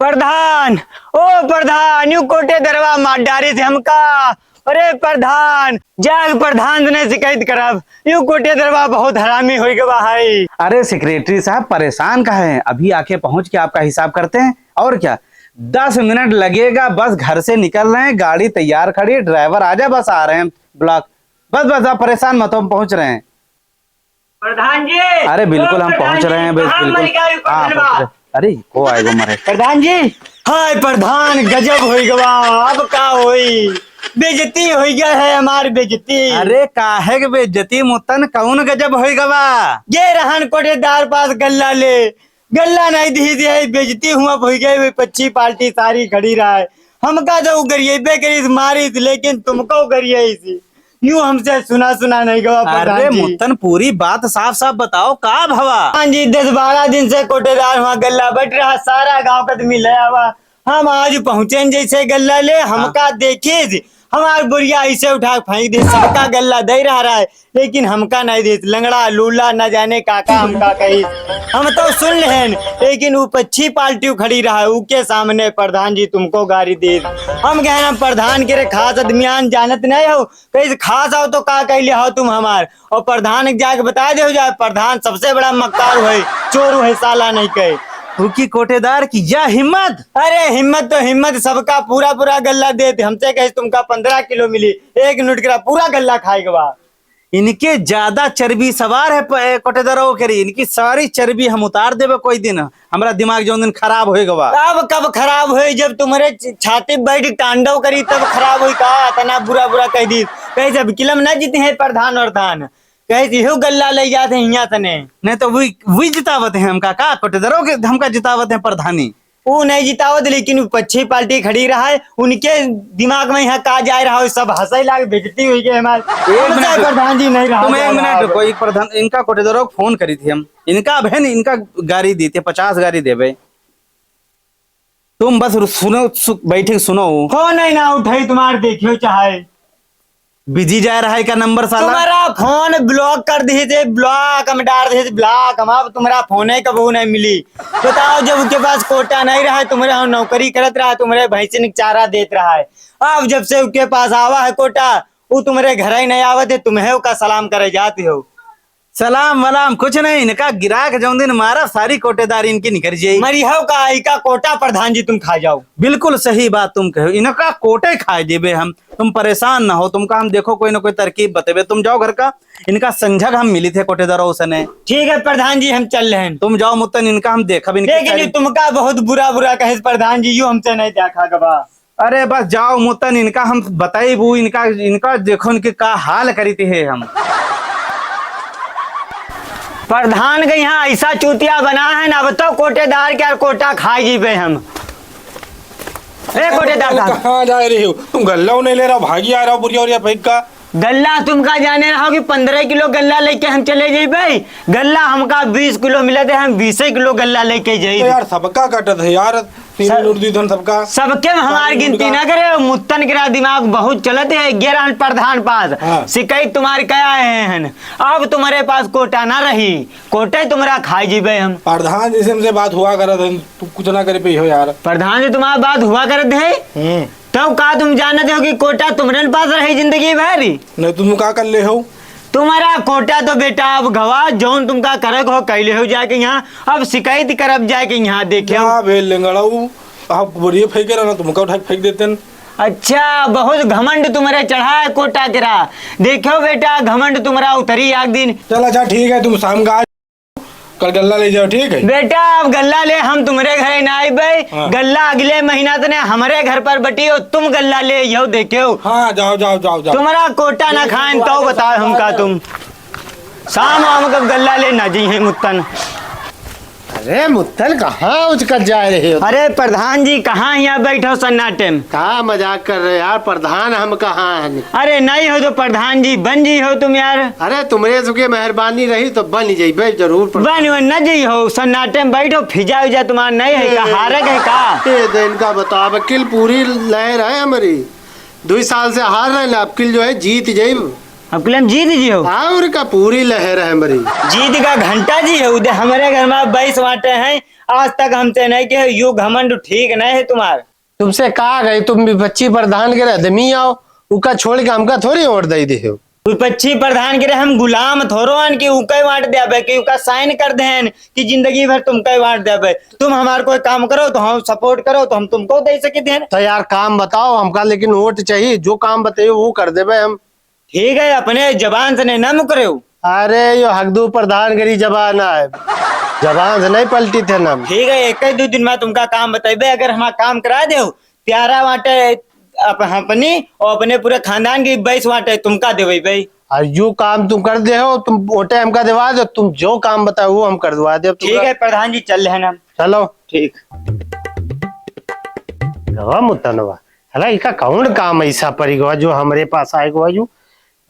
प्रधान, ओ प्रधान, you कोटे दरवा मार डारी थे हमका। अरे प्रधान, जाग प्रधान ने शिकायत करब, यू कोटे दरवा बहुत हरामी हो गवा है। अरे सेक्रेटरी साहब परेशान का है, अभी आके पहुंच के आपका हिसाब करते हैं। और क्या 10 मिनट लगेगा, बस घर से निकल रहे हैं, गाड़ी तैयार खड़ी है, ड्राइवर आजा, बस आ रहे हैं ब्लॉक। बस आप परेशान मत हो, हम पहुंच रहे हैं। प्रधान जी, अरे बिल्कुल हम पहुंच रहे हैं, बस बिल्कुल। हाँ, पहुंच रहे। अरे को आएगा मरे प्रधान जी। हाय प्रधान, गजब हो गवा, अब का होई, बेइज्जती हो गया है हमारी बेइज्जती। अरे काहे के बेइज्जती मुतन, कौन गजब हो गवा? ये रहन कोटेदार पास गल्ला ले, गल्ला नहीं दी दे, बेइज्जती हुआ हो गई, पच्ची पार्टी सारी खड़ी रहा है। हमका तो गरीबे करी मारी थी, लेकिन तुमको करिए यूं हमसे सुना सुना नहीं गवा। अरे मुतन पूरी बात साफ साफ बताओ, का भवा? हाँ जी, 10-12 दिन से कोटेदार वहाँ गल्ला बैठ रहा, सारा गांव का आदमी लया हुआ। हम आज पहुंचे जैसे गल्ला ले, हमका देखिए हमार बुढ़िया ऐसे उठा फेंक दे, सबका गल्ला दे रहा है, लेकिन हमका नहीं दे। लंगड़ा लूला न जाने काका हमका कही, हम तो सुन लेन, लेकिन वो पच्छी पार्टी खड़ी रहा है, उके सामने प्रधान जी तुमको गाड़ी दे। हम कहना प्रधान के रे खास आदमियान जानत नहीं हो, कहीं खास आओ तो का कह हो तुम हमार, और प्रधान के जाके बता दे जाए, प्रधान सबसे बड़ा मक्कार है, चोर है, साला नहीं कहे। रुकी कोटेदार की या हिम्मत। अरे हिम्मत तो हिम्मत, सबका पूरा पूरा गल्ला देते, हमसे कहे तुमका 15 किलो मिली, 1 मिनट का पूरा गल्ला खाएगा। इनके ज्यादा चर्बी सवार है कोटेदारों के, इनकी सारी चर्बी हम उतार देवे कोई दिन, हमारा दिमाग जो दिन खराब होएगा। अब कब खराब हुई, जब तुम्हारे छाती बैठ तांडव करी तब खराब हुई का, तना बुरा बुरा कह दी, कहे जब किलम न जीते हैं प्रधान और धान, कहे गल्ला ले जाते हैं यहाँ तने, नहीं तो वही जितावत है हमका, का कोटेदारों के हमका जितावत है प्रधानी। वो नहीं जितावत, लेकिन पच्छी पार्टी खड़ी रहा है, उनके दिमाग में यहाँ का जा रहा है, सब हंसे लाग बेइज्जती हुई गई हमारे। प्रधान जी नहीं रहा, तुम 1 मिनट कोई प्रधान, इनका कोटेदारों को फोन करी थी हम, इनका बहन इनका गाड़ी दी थी, 50 गाड़ी देवे। तुम बस सुनो, बैठे सुनो। फोन नहीं ना उठाई तुम्हारे, देखियो चाहे बिजी जा रहा है का नंबर साला, तुम्हारा फोन ब्लॉक कर दिए थे, ब्लॉक हम डाल दिए थे, ब्लॉक हम, अब तुम्हारा फोन है कबू नहीं मिली। बताओ, जब उसके पास कोटा नहीं रहा है, तुम्हारा नौकरी करत रहा है, तुम्हारे भैंसिन चारा देत रहा है, अब जब से उसके पास आवा है कोटा, वो तुम्हारे घर ही नहीं आवत है, तुम्हें का सलाम करे जाती हो। सलाम वलाम कुछ नहीं, इनका गिराक जो दिन मारा, सारी कोटेदारी इनकी निकल जाएगी। मरी हो का इका कोटा प्रधान जी तुम खा जाओ। बिल्कुल सही बात तुम कहो, इनका कोटे खाए देवे हम, तुम परेशान ना हो, तुमका हम देखो कोई ना कोई तरकीब बतेबे, तुम जाओ घर का, इनका संझक हम मिली थे कोटेदारों से। ठीक है प्रधान जी, हम चल रहे हैं, तुम जाओ मुतन, इनका हम देखा भी नहीं, लेकिन तुमका बहुत बुरा बुरा कहे प्रधान जी, यूं हमसे नहीं देखा गवा। अरे बस जाओ मुतन, इनका हम बताई वो, इनका देखो इनके का हाल करी थी हम। प्रधान के यहाँ ऐसा चूतिया बना है ना, बताओ कोटेदार क्या कोटा खाई जी पे हम। कोटेदार कहाँ जा रही हो तुम? गल्ला नहीं ले रहा, भागी आ रहा हो बुढ़िया और पैक का गल्ला, तुमका जाने रहा कि 15 किलो गल्ला लेके हम चले जाए भाई, गल्ला हमका 20 किलो मिला थे, हम 20 किलो गल्ला लेके जाए। तो यार सबका कटत है यार, सबका सबके हमारी गिनती ना करे, मुत्तन गिरा दिमाग बहुत चलते है, 11 प्रधान पास। हाँ। शिकायत तुम्हारे क्या है, अब तुम्हारे पास कोटा ना रही, कोटे तुम्हारा खाई जीबे हम। प्रधान जी से हमसे बात हुआ करत है, तू कुछ ना करे पे हो यार। प्रधान जी तुम्हारी बात हुआ करते है, तो का तुम जानते हो कि कोटा तुम्हारे पास रही जिंदगी भर? नहीं तुम का कर ले हो? तुम्हारा कोटा तो बेटा अब गवा, जौन तुमका करक हो कैले हो जाके यहाँ, अब शिकायत करब जाके यहाँ देखे आप बुढ़िया फेंके रहा, तुमका उठा फेंक देते हैं। अच्छा, बहुत घमंड तुम्हारे चढ़ा है कोटा तेरा, देखो बेटा घमंड तुम्हारा उतरी एक दिन। चल अच्छा ठीक है, तुम शाम का कल गल्ला ले जाओ, ठीक है बेटा, अब गल्ला ले हम तुम्हारे घर ना आई भाई। हाँ। गल्ला अगले महीना तने हमारे घर पर बटी हो, तुम गल्ला ले यो देखो। हाँ जाओ जाओ जाओ जाओ, तुम्हारा कोटा ना खाएं तो बताओ हमका, तुम शाम आम कब गल्ला ले ना जी है मुत्तन। अरे मुत्तल कहाँ उचकर जा रहे हो? अरे प्रधान जी कहाँ यहाँ बैठो सन्नाटे में? कहाँ मजाक कर रहे यार, प्रधान हम कहाँ हैं? अरे नहीं हो तो प्रधान जी बन जी हो तुम यार। अरे तुम्हारे सुखे मेहरबानी रही तो बन जाइए जरूर। बन न जी हो, सन्नाटे में बैठो, फिजा उजा तुम्हारा नहीं है का, हारक है का? दिन का बताओ, वकील पूरी लहर है हमारी, 2 साल से हार रहे हैं, वकील जो है जीत जाये। अब किलम जीत जी हो? और का पूरी लहर है हमारी, जीत का घंटा जी है। उधर हमारे घर में 22 वाटे हैं, आज तक हमसे नहीं के यू घमंड ठीक नहीं है तुम्हार। तुमसे कहा गई तुम भी बच्ची प्रधान के आदमी आओ, उका छोड़ के हमका थोड़ी वोट दे दे हो। विपक्षी प्रधान के हम गुलाम थोरोन कि उका वाट देबे कि उका साइन कर देन कि जिंदगी भर तुमका वाट देबे। तुम हमार कोई काम करो तो हम सपोर्ट करो तो हम तुमको दे सके देन। तो यार काम बताओ हमका, लेकिन वोट चाहिए, जो काम बताइए वो कर देबे हम। ठीक है अपने जबान से नहीं ना मुकरे। अरे यो हकदू प्रधान गरी जबान है, जबान से नहीं पलटी थे ना। ठीक है एक दो दिन में तुमका काम बताइबे, अगर हमारा काम करा दे प्यारा वाटे अपनी और अपने पूरे खानदान की 22 वाटे तुमका देवे भाई। और जो काम तुम कर दे हो, तुम वोटे हमका दिवा दो, तुम जो काम बताओ वो हम कर दिवा दे। ठीक है प्रधान जी चल रहे ना। चलो ठीक गवा मुतनवा हला इका कौन काम ऐसा पड़ेगा जो हमारे पास आएगा। यू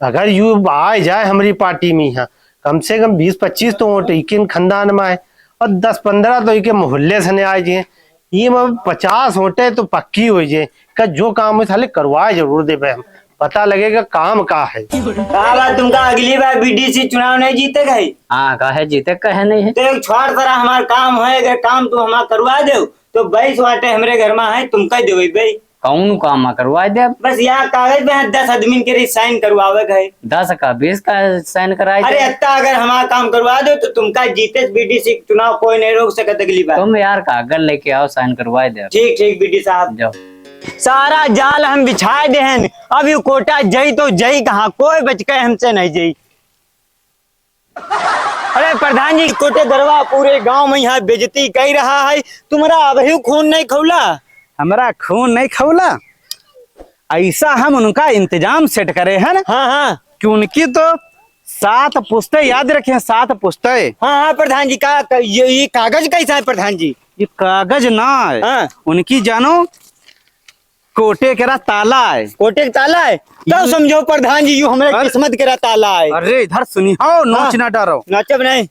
अगर यू आ जाए हमारी पार्टी में यहाँ कम से कम 20-25 तो वोट इकिन खानदान में आए और 10-15 तो इके मोहल्ले से आए जाए, ये 50 वोटे तो पक्की हो जाए का जो काम है थाले करवाए जरूर दे हम, पता लगेगा काम का है। बात तुमका अगली बार बीडीसी चुनाव नहीं जीते गए। हाँ कहे जीते कहे नहीं है। तो एक छोड़ तरह हमारा काम है, अगर काम तू हमारा करवा दे तो 22 वाटे हमारे घर में है तुमका देवे भाई। कौन काम करवा दे। बस यहाँ कागज में 10 आदमी के साइन करवावे गए। 10 का 20 का साइन कराए अरे अत्ता अगर हमारा काम करवा दो तो तुमका जीते बीडीसी चुनाव कोई नहीं रोक सकता अगली बार। तुम यार कागज लेके आओ साइन करवाए दे। ठीक ठीक बीडी साहब जाओ। सारा जाल हम बिछाए दे हैं, अब यू कोटा जई तो जई कहाँ, कोई बच के हमसे नहीं जई। अरे प्रधान जी कोटे गरवा पूरे गांव में यहाँ बेइज्जती कर रहा है, तुम्हारा अभी खून नहीं खौला। हमारा खून नहीं खौला, ऐसा हम उनका इंतजाम सेट करे हैं ना। हाँ हाँ कि उनकी तो 7 पुश्ते याद रखे, 7 पुश्ते। हाँ हाँ प्रधान जी का ये कागज कैसा है प्रधान जी। ये कागज ना है, हाँ। उनकी जानो कोटे केरा ताला है। कोटे का ताला है तो समझो प्रधान जी यू हमारे किस्मत केरा ताला है। अरे इधर सुनी हो, नोच ना डरो। नाचब नहीं,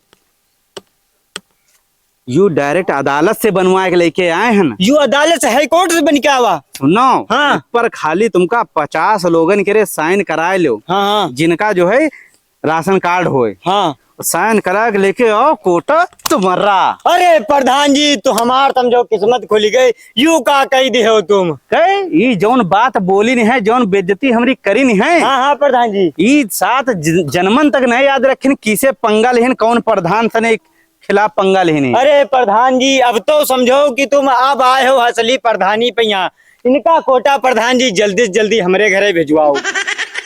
यू डायरेक्ट अदालत से बनवा के लेके आए हैं ना। यू अदालत से हाई कोर्ट से बन के आवा। सुनो हाँ। पर खाली तुमका 50 लोगन के साइन कराए लो, हाँ हाँ जिनका जो है राशन कार्ड होए, हाँ साइन करा के लेके आओ कोटा तुम्हारा। अरे प्रधान जी तो हमार समझो किस्मत खुली गई, यू का कही दे हो तुम। कहे ये जौन बात बोली नहीं है, जौन बेइज्जती हमारी करी नहीं है, हाँ हाँ प्रधान जी ये 7 जन्मन तक नहीं याद रखिन किसे पंगा लेहिन, कौन प्रधान सने खिलाफ पंगा लेहिन। अरे प्रधान जी अब तो समझो कि तुम अब आए हो असली प्रधानी पे यहाँ, इनका कोटा प्रधान जी जल्दी से जल्दी हमारे घरे भिजवाओ।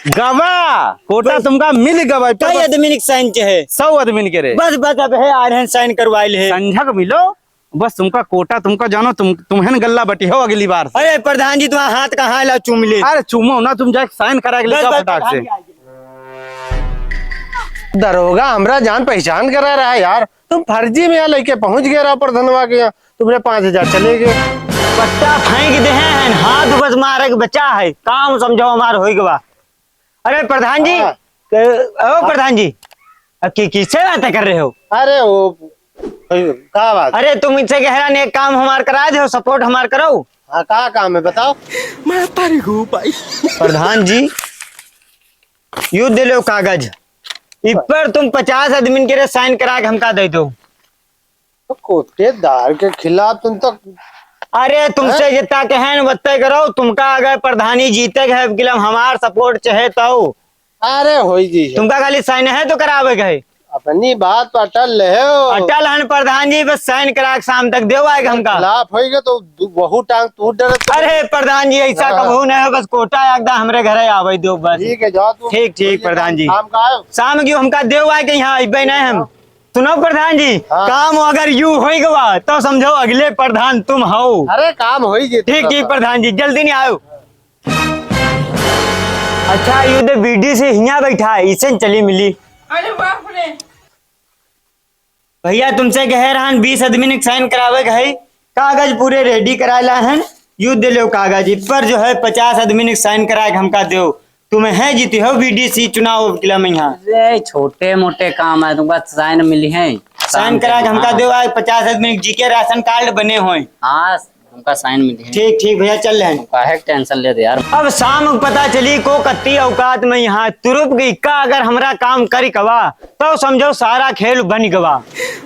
गवा कोटा तुमका मिल गवा। कई आदमी साइन चाहे 100 आदमी के रे बस बस अब है आ रहे साइन करवाइल है। संझक मिलो बस, तुमका कोटा तुमका जानो, तुम्हें गल्ला बटी हो अगली बार। अरे प्रधान जी तुम्हारा हाथ कहाँ ला चूम ले। अरे चुमो ना, तुम जाके साइन करा के ले जाओ फटाक से। दरोगा हमरा जान पहचान करा रहा है यार, तुम फर्जी में यहाँ लेके पहुंच गए रहा प्रधानवा के यहाँ, तुम्हारे 5000 चले गए। पट्टा फेंक दे हैं, हाथ बस मारे के बचा है, काम समझो हमार हो गवा। अरे प्रधान जी हाँ। ओ प्रधान जी किससे बातें कर रहे हो। अरे वो क्या बात। अरे तुम इनसे कह रहा ने एक काम हमार करा दे, सपोर्ट हमार करो। हाँ क्या काम है बताओ। मैं तारी हूँ भाई। प्रधान जी यू दे लो कागज, इस पर तुम 50 आदमी के साइन करा के हमका दे दो। तो कोटेदार के खिलाफ तुम तो। अरे तुमसे जितना कहे बत्ते करो, तुमका अगर प्रधानी जीते गए किलम हमार सपोर्ट चाहे तो। अरे हो जी तुमका खाली साइन है तो करावे गए, अपनी बात पर अटल रहे हो। अटल हन प्रधान जी, बस साइन करा के शाम तक देव आएगा हमका। खिलाफ होगा तो बहु टांग टूट डर। अरे प्रधान जी ऐसा कबू नहीं हो, बस कोटा एकदम हमरे घरे आवे दो बस। ठीक है जाओ तुम। ठीक ठीक प्रधान जी, काम का है। शाम क्यों हमका देव आए के यहाँ अबे नहीं हम। सुनो प्रधान जी हाँ। काम अगर यू हो गवा तो समझो अगले प्रधान तुम हो। अरे काम हो जी। ठीक ठीक प्रधान जी जल्दी नहीं आओ। अच्छा यू तो बीडी से यहाँ बैठा है, इसे चली मिली। अरे बाप रे। भैया तुमसे कह रहा 20 आदमी ने साइन करावे गए, कागज पूरे रेडी कराला है, यू दे लो कागज, इस पर जो है 50 आदमी ने साइन करा के हमका दो। तुम्हें है जीती हो बीडीसी चुनाव किला में यहाँ। अरे छोटे मोटे काम है, तुमको साइन मिली है। साइन करा के हमका दो, 50 आदमी जी के राशन कार्ड बने हुए। हाँ तुमका साइन मिली है। ठीक ठीक भैया चल रहे हैं। काहे के टेंशन ले दे यार। अब शाम को पता चली को कत्ती औकात में यहाँ तुरुप गई का अगर हमरा काम करी कवा तो समझो सारा खेल बन गवा।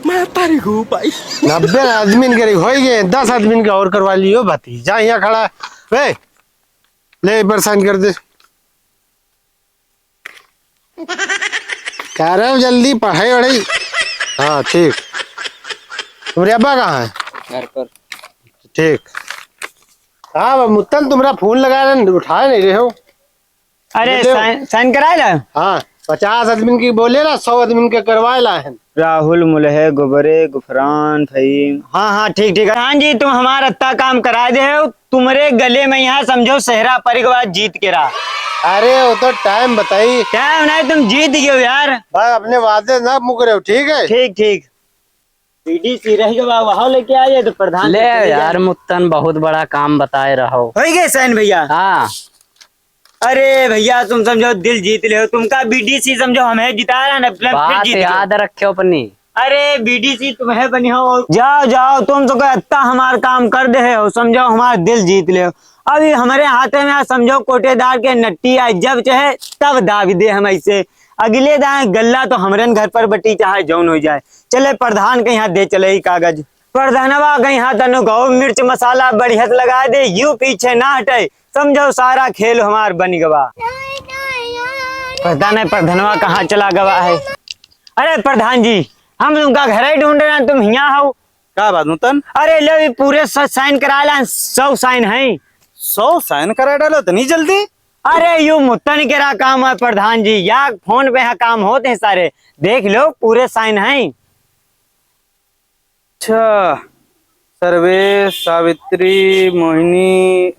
90 आदमी के हो गए, 10 आदमी का और करवा लियो भतीजा यहाँ खड़ा है। वे ले एक बार साइन कर दे। कह रहे हो जल्दी पढ़ाई वढ़ाई। हाँ ठीक। तुम्हारे अब्बा कहाँ है? घर पर। ठीक। हाँ मुत्तन तुम्हारा फोन लगाया उठाए नहीं रहे हो। अरे ले लो। साइन कराए ला। हाँ 50 आदमी की बोले ना 100 आदमी के करवाए ला है। राहुल मुलहे गुबरे गुफरान फहीम। हाँ हाँ ठीक ठीक। हाँ जी तुम हमारा अत्ता काम करा दे हो। तुम्हारे गले में यहाँ समझो सेहरा परिवार जीत के रहा। अरे वो तो टाइम बताई। टाइम नहीं तुम जीत गए हो यार। भाई अपने वादे ना मुक रहे हो, ठीक है। ठीक ठीक। बीडीसी रह गया वहाँ लेके आ जाए तो प्रधान ले यार मुत्तन बहुत बड़ा काम बताए रहो। हो गए सैन भैया। हाँ अरे भैया तुम समझो दिल जीत ले हो। तुमका बीडीसी समझो हमें जिता रहा ना बात जीत याद रखे अपनी। अरे बीडीसी तुम्हें बनी हो। जाओ जाओ तुम तो अत्ता हमारा काम कर दे हो समझो हमारा दिल जीत ले हो। अभी हमारे हाथ में समझो कोटेदार के नट्टी आए जब चाहे तब दावी दे हम ऐसे अगले दाए गल्ला तो हमरन घर पर बटी चाहे जौन हो जाए। चले प्रधान के यहाँ दे चले ही कागज। प्रधानवा के यहाँ तनु गौ मिर्च मसाला बढ़िया लगा दे यू पीछे ना हटे समझो सारा खेल हमार बन गवा। प्रधानवा कहाँ चला गवा है। अरे प्रधान जी हम तुमका घर ही ढूंढ रहे हैं तुम यहाँ हो। क्या बात मुत्तन? अरे ले पूरे साइन करा ला 100 साइन है। 100 साइन करा डालो तो नहीं जल्दी। अरे यू मुत्तन के रहा काम है प्रधान जी या फोन पे यहाँ काम होते हैं सारे देख लो पूरे साइन हैं। अच्छा सर्वेश सावित्री मोहिनी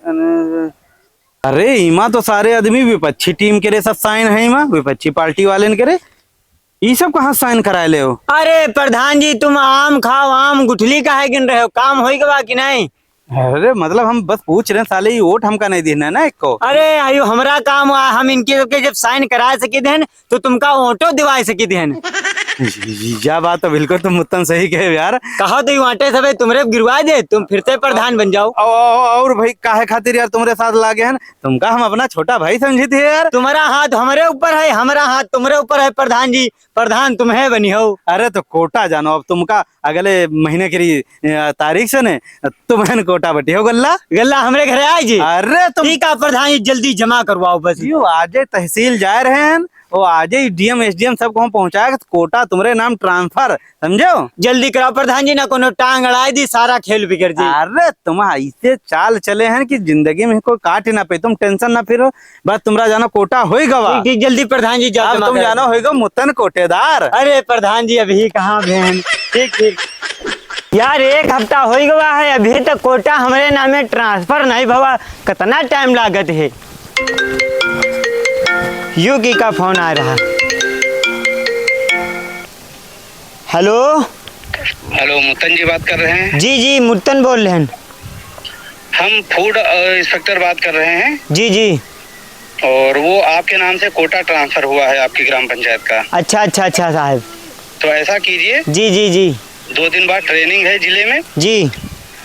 अरे इमा तो सारे आदमी विपक्षी टीम के रे सब साइन है। इमा विपक्षी पार्टी वाले ने करे ये सब कहाँ साइन कराए ले हो? अरे प्रधान जी तुम आम खाओ आम गुठली का है गिन रहे हो काम हो गवा कि नहीं? अरे मतलब हम बस पूछ रहे हैं साले ये वोट हमका नहीं देना है ना एक को। अरे आयु हमरा काम हम इनके के जब साइन करा सके थे तो तुमका ऑटो दिवा सके थे। यह बात तो बिल्कुल तुम मुत्तन सही कहे यार। कहो तो आटे सब तुमरे गिरवा दे तुम फिर से प्रधान बन जाओ। और भाई काहे खातिर यार तुम्हारे साथ लागे हैं तुमका हम अपना छोटा भाई समझी थे यार। तुम्हारा हाथ हमारे ऊपर है हमारा हाथ तुम्हारे ऊपर है प्रधान जी प्रधान तुम्हें बनी हो। अरे तो कोटा जानो अब तुमका अगले महीने की तारीख से ने तुम्हें कोटा बटी हो गल्ला गल्ला हमारे घर आए जी। अरे तुम ठीक है प्रधान जी जल्दी जमा करवाओ बस। यू आज तहसील जा रहे हैं वो आज ही डीएम एसडीएम सबको हम पहुंचाएगा कोटा तुम्हारे नाम ट्रांसफर समझो। जल्दी कराओ प्रधान जी ना कोनो टांग अड़ाई दी सारा खेल बिगड़ जी। अरे तुम ऐसे चाल चले हैं कि जिंदगी में कोई काट ही ना पे तुम टेंशन ना फिरो बस तुम्हारा जानो कोटा हो गवा। ठीक जल्दी प्रधान जी जाओ अब तुम जानो होगा मुत्तन कोटेदार। अरे प्रधान जी अभी कहाँ बहन। ठीक ठीक यार 1 हफ्ता हो गया है अभी तक कोटा हमारे नामे ट्रांसफर नहीं भवा कितना टाइम लागत है। युगी का फोन आ रहा। हेलो हेलो मुत्तन जी बात कर रहे हैं? जी जी मुत्तन बोल रहे हैं। हम फूड इंस्पेक्टर बात कर रहे हैं जी जी। और वो आपके नाम से कोटा ट्रांसफर हुआ है आपकी ग्राम पंचायत का। अच्छा अच्छा अच्छा साहब। तो ऐसा कीजिए जी जी जी 2 दिन बाद ट्रेनिंग है जिले में जी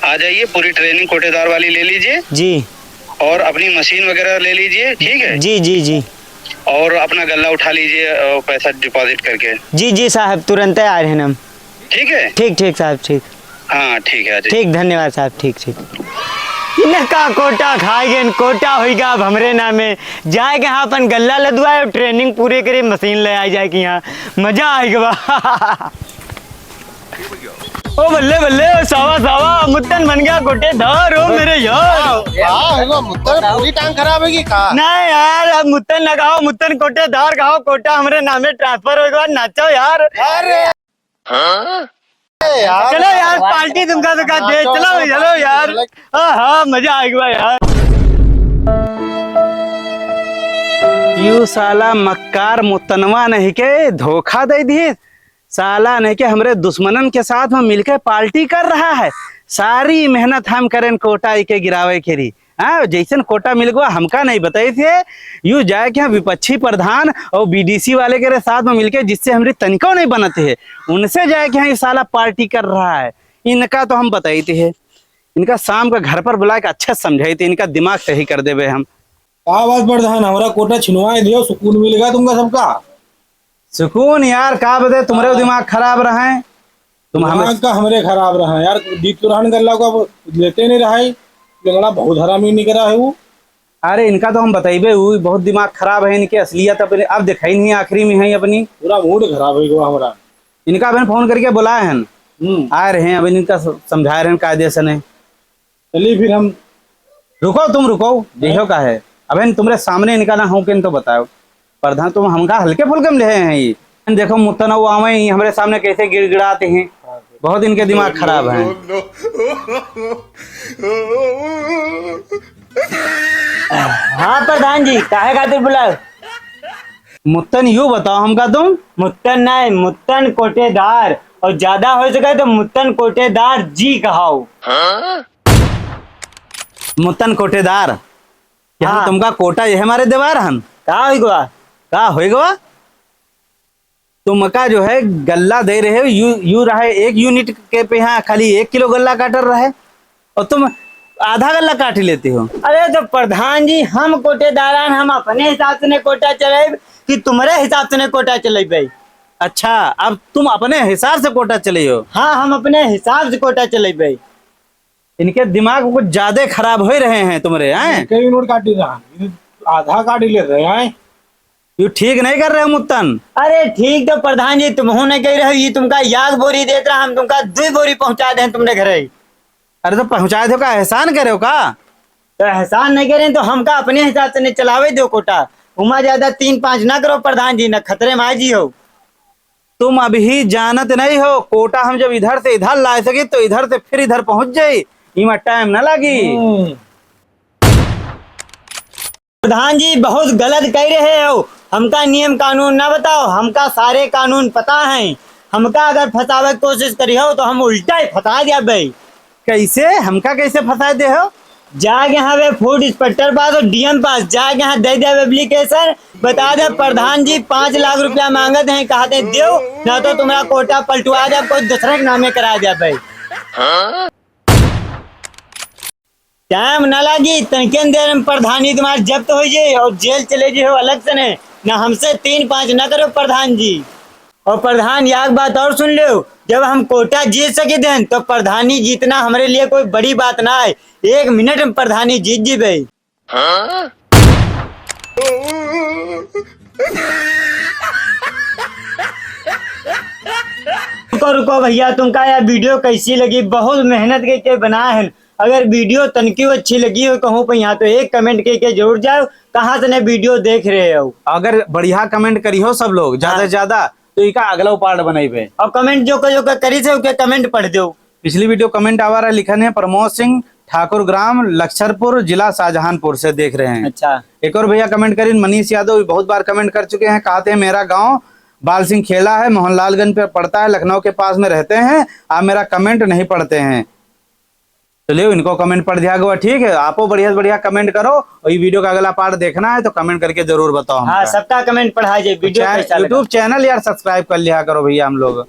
आ जाइए पूरी ट्रेनिंग कोटेदार वाली ले लीजिए जी और अपनी मशीन वगैरह ले लीजिए ठीक है। जी जी जी और अपना गल्ला उठा लीजिए पैसा डिपॉजिट करके। जी जी साहब तुरंत आ रहे हैं हम। ठीक है ठीक ठीक साहब ठीक। हाँ ठीक है ठीक धन्यवाद साहब ठीक ठीक। इनका कोटा खाएगे कोटा होगा अब हमरे नामे जाएगा यहाँ अपन गल्ला लदवाए और ट्रेनिंग पूरे करे मशीन ले आ जाएगी यहाँ मजा आएगा। ओ बल्ले बल्ले सावा सावा मुत्तन बन गया कोटे धर हो मेरे यार। मुत्तन पूरी टांग खराब है का? नहीं यार अब मुत्तन लगाओ मुत्तन कोटे धार खाओ कोटा हमारे नामे ट्रांसफर होगा नाचो यार। अरे चलो यार पार्टी तुमका तो दे चलो चलो यार। हाँ मजा आएगा यार। यू साला मक्कार मुत्तनवा नहीं के धोखा दे दिए साला नहीं के हमरे दुश्मनन के साथ में मिलकर पार्टी कर रहा है। सारी मेहनत हम करें कोटा के गिरावे के लिए। हाँ जैसन कोटा मिल गया हमका नहीं बताए थे यू जाए कि विपक्षी प्रधान और बीडीसी वाले के साथ में मिलके जिससे हमारी तनिको नहीं बनते है उनसे जाए कि ये साला पार्टी कर रहा है। इनका तो हम बताए थे इनका शाम का घर पर बुला के अच्छा समझाई थी, इनका दिमाग सही कर देवे हम। का बात प्रधान, हमारा कोटा छिनवाए दियो, सुकून मिलेगा तुमका सबका। सुकून यार का बते, तुम्हारे दिमाग खराब रहे, तुम हमें दिमाग का हमरे खराब रहा यार। दीप तुरहन गल्ला को अब लेते नहीं रहा है, लंगड़ा बहुत हरामी निकला है वो। अरे इनका तो हम बताइबे, वो बहुत दिमाग खराब है, इनकी असलियत अपने अब दिखाई नहीं आखिरी में है अपनी। पूरा मूड खराब है गो हमारा। इनका अभी फोन करके बुलाए हैं, आ रहे हैं, अभी इनका समझा रहे हैं कायदे से। नहीं चलिए फिर हम। रुको, तुम रुको, देखो का है अबे तुम्हारे सामने इनका ना हो कि तो बताओ प्रधान, तुम हमका हल्के फुल्के में ले हैं ये। देखो मुत्तना वो आवे हमारे सामने कैसे गिड़गिड़ाते हैं, बहुत इनके दिमाग खराब है। हाँ प्रधान जी, काहे खातिर बुलाओ? मुत्तन यूं बताओ हमका तुम। मुत्तन नहीं, मुत्तन कोटेदार, और ज्यादा हो सके तो मुत्तन कोटेदार जी कहाओ। मुत्तन कोटेदार, यहाँ हाँ। तुमका कोटा ये हमारे देवार हन का होगा? का होएगा? तुमका जो है गल्ला दे रहे हो, यू रहे 1 यूनिट के पे यहाँ खाली 1 किलो गल्ला काटर रहे, और तुम आधा गल्ला काट लेते हो। अरे तो प्रधान जी, हम कोटेदारान, हम अपने हिसाब से ने कोटा चले कि तुम्हारे हिसाब से ने कोटा चले? अच्छा, अब तुम अपने हिसाब से कोटा चले हो। हाँ, हम अपने हिसाब से कोटा चले। इनके दिमाग कुछ ज्यादा खराब हो रहे हैं तुम्हारे, हैं? कई नोट काटी रहा, आधा काट ही ले रहे हैं। यू ठीक नहीं कर रहे हो मुत्तन। अरे ठीक तो प्रधान जी, तुम हो नहीं कह रहे हो, ये तुमका 1 बोरी देत रहा, हम तुमका 2 बोरी पहुंचा दे तुमने घरे। अरे तो पहुंचाए दो का एहसान करे हो का? तो एहसान नहीं करें तो हमका अपने हिसाब से नहीं चलावे दो कोटा। उमा ज्यादा 3-5 ना करो प्रधान जी, न खतरे में आ जी हो। तुम अभी जानत नहीं हो, कोटा हम जब इधर से इधर ला सके तो इधर से फिर इधर पहुंच जाये, इमा टाइम ना लगी। प्रधान जी बहुत गलत कह रहे हो, हमका नियम कानून ना बताओ, हमका सारे कानून पता है। हमका अगर फंसावे की कोशिश करी हो तो हम उल्टा ही फंसा दिया भाई। कैसे? हमका कैसे फंसा दे हो? जाके यहाँ वे फूड इंस्पेक्टर पास और डीएम पास जाके यहाँ दे दे एप्लीकेशन, बता दे प्रधान जी 5 लाख रुपया मांगत हैं, कहते दो ना तो तुम्हारा कोटा पलटवा दे, कोई दूसरे के नामे करा दिया भाई। टाइम ना लगी, तनके देर में प्रधानी तुम्हारे जब्त हो जाए और जेल चले जाए हो अलग से नहीं, ना हमसे 3-5 ना करो प्रधान जी। और प्रधान एक बात और सुन लो, जब हम कोटा जीत सके थे तो प्रधानी जीतना हमारे लिए कोई बड़ी बात ना है, 1 मिनट में प्रधानी जीत जी भाई। रुको भैया, तुमका यह वीडियो कैसी लगी? बहुत मेहनत करके बनाया है, अगर वीडियो तनकी अच्छी लगी हो कहूँ पे यहाँ तो एक कमेंट करके जरूर जाओ, कहाँ से ने वीडियो देख रहे हो। अगर बढ़िया कमेंट करी हो सब लोग ज्यादा से ज्यादा तो इका अगला पार्ट बनाई। और कमेंट जो करी से उसके कमेंट पढ़ दो। पिछली वीडियो कमेंट आवा रहा लिखन है प्रमोद सिंह, ठाकुर ग्राम, लक्षरपुर, जिला शाहजहानपुर से देख रहे हैं। अच्छा, एक और भैया कमेंट करें, मनीष यादव बहुत बार कमेंट कर चुके हैं, कहते हैं मेरा गांव बाल सिंह खेला है, मोहनलालगंज पे पड़ता है, लखनऊ के पास में रहते हैं, आप मेरा कमेंट नहीं पढ़ते हैं। चलिए इनको कमेंट पढ़ दिया गया, ठीक है। आपको बढ़िया से बढ़िया कमेंट करो, और ये वीडियो का अगला पार्ट देखना है तो कमेंट करके जरूर बताओ। हाँ सबका कमेंट पढ़ा जाए। वीडियो यूट्यूब चैनल यार सब्सक्राइब कर लिया करो भैया हम लोग।